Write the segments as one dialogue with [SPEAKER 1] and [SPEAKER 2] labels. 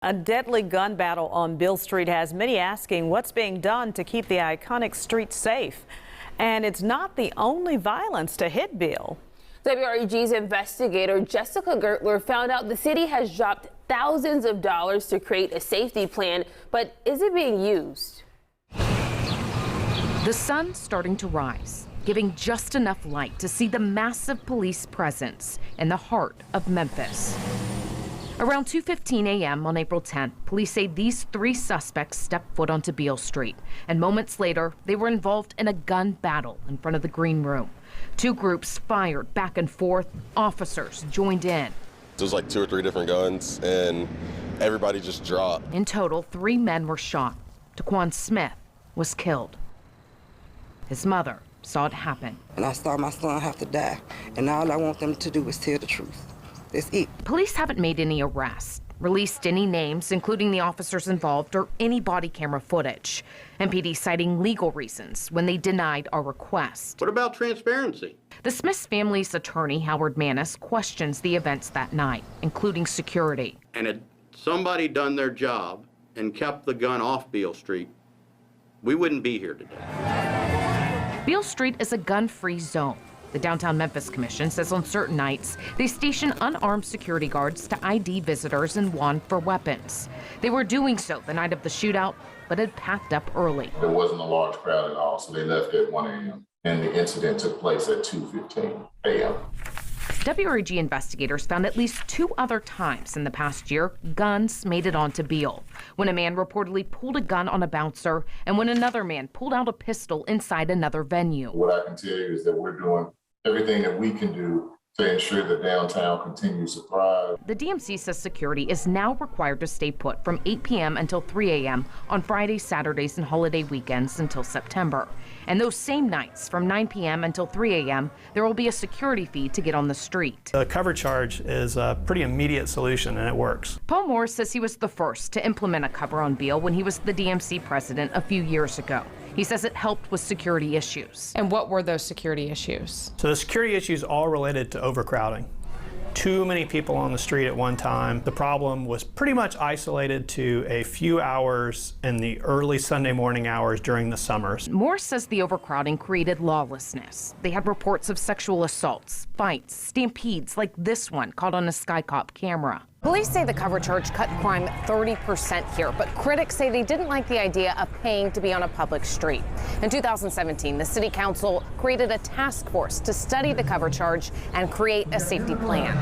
[SPEAKER 1] A deadly gun battle on Beale Street has many asking what's being done to keep the iconic street safe. And it's not the only violence to hit Beale.
[SPEAKER 2] WREG's investigator Jessica Gertler found out the city has dropped thousands of dollars to create a safety plan, but is it being used?
[SPEAKER 3] The sun's starting to rise, giving just enough light to see the massive police presence in the heart of Memphis. Around 2:15 a.m. on April 10th, police say these three suspects stepped foot onto Beale Street, and moments later, they were involved in a gun battle in front of the Green Room. Two groups fired back and forth. Officers joined in.
[SPEAKER 4] There's like 2 or 3 different guns, and everybody just dropped.
[SPEAKER 3] In total, 3 men were shot. Taquan Smith was killed. His mother saw it happen.
[SPEAKER 5] And I saw my son have to die, and all I want them to do is tell the truth. That's it.
[SPEAKER 3] Police haven't made any arrests, released any names, including the officers involved, or any body camera footage. MPD citing legal reasons when they denied our request.
[SPEAKER 6] What about transparency?
[SPEAKER 3] The Smiths family's attorney, Howard Manis, questions the events that night, including security.
[SPEAKER 6] And had somebody done their job and kept the gun off Beale Street, we wouldn't be here today.
[SPEAKER 3] Beale Street is a gun-free zone. The Downtown Memphis Commission says on certain nights, they station unarmed security guards to ID visitors and wand for weapons. They were doing so the night of the shootout, but had packed up early.
[SPEAKER 7] There wasn't a large crowd at all, so they left at 1 a.m. and the incident took place at 2:15 a.m.
[SPEAKER 3] WREG investigators found at least 2 other times in the past year guns made it onto Beale, when a man reportedly pulled a gun on a bouncer and when another man pulled out a pistol inside another venue.
[SPEAKER 7] What I can tell you is that we're doing everything that we can do to ensure that downtown continues to thrive.
[SPEAKER 3] The DMC says security is now required to stay put from 8 p.m. until 3 a.m. on Fridays, Saturdays, and holiday weekends until September. And those same nights, from 9 p.m. until 3 a.m., there will be a security fee to get on the street.
[SPEAKER 8] The cover charge is a pretty immediate solution, and it works.
[SPEAKER 3] Paul Morris says he was the first to implement a cover on Beale when he was the DMC president a few years ago. He says it helped with security issues.
[SPEAKER 9] And what were those security issues?
[SPEAKER 8] So the security issues all related to overcrowding. Too many people on the street at one time. The problem was pretty much isolated to a few hours in the early Sunday morning hours during the summers.
[SPEAKER 3] Morris says the overcrowding created lawlessness. They had reports of sexual assaults, fights, stampedes like this one caught on a SkyCop camera.
[SPEAKER 9] Police say the cover charge cut crime 30% here, but critics say they didn't like the idea of paying to be on a public street. In 2017, the city council created a task force to study the cover charge and create a safety plan.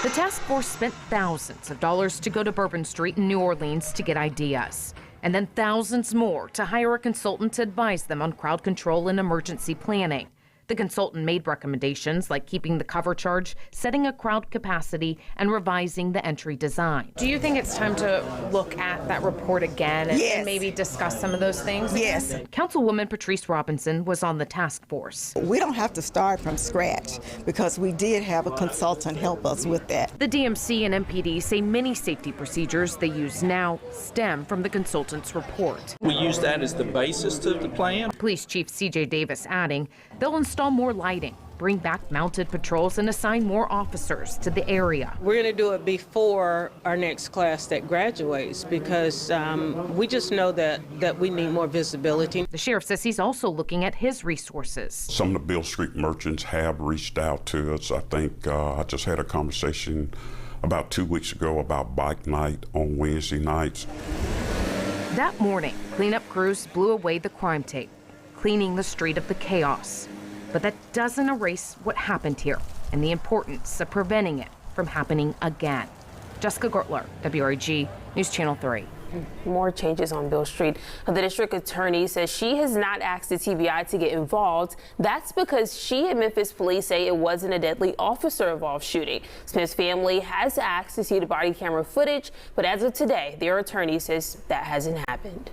[SPEAKER 3] The task force spent thousands of dollars to go to Bourbon Street in New Orleans to get ideas, and then thousands more to hire a consultant to advise them on crowd control and emergency planning. The consultant made recommendations like keeping the cover charge, setting a crowd capacity, and revising the entry design.
[SPEAKER 9] Do you think it's time to look at that report again and maybe discuss some of those things?
[SPEAKER 5] Yes.
[SPEAKER 3] Councilwoman Patrice Robinson was on the task force.
[SPEAKER 5] We don't have to start from scratch because we did have a consultant help us with that.
[SPEAKER 3] The DMC and MPD say many safety procedures they use now stem from the consultant's report.
[SPEAKER 10] We use that as the basis to the plan.
[SPEAKER 3] Police Chief CJ Davis adding they'll install more lighting, bring back mounted patrols, and assign more officers to the area.
[SPEAKER 11] We're going to do it before our next class that graduates because we just know that we need more visibility.
[SPEAKER 3] The sheriff says he's also looking at his resources.
[SPEAKER 12] Some of the Beale Street merchants have reached out to us. I think I just had a conversation about 2 weeks ago about bike night on Wednesday nights.
[SPEAKER 3] That morning, cleanup crews blew away the crime tape, cleaning the street of the chaos. But that doesn't erase what happened here and the importance of preventing it from happening again. Jessica Gertler, WREG, News Channel 3.
[SPEAKER 2] More changes on Beale Street. The district attorney says she has not asked the TBI to get involved. That's because she and Memphis police say it wasn't a deadly officer-involved shooting. Smith's family has asked to see the body camera footage, but as of today, their attorney says that hasn't happened.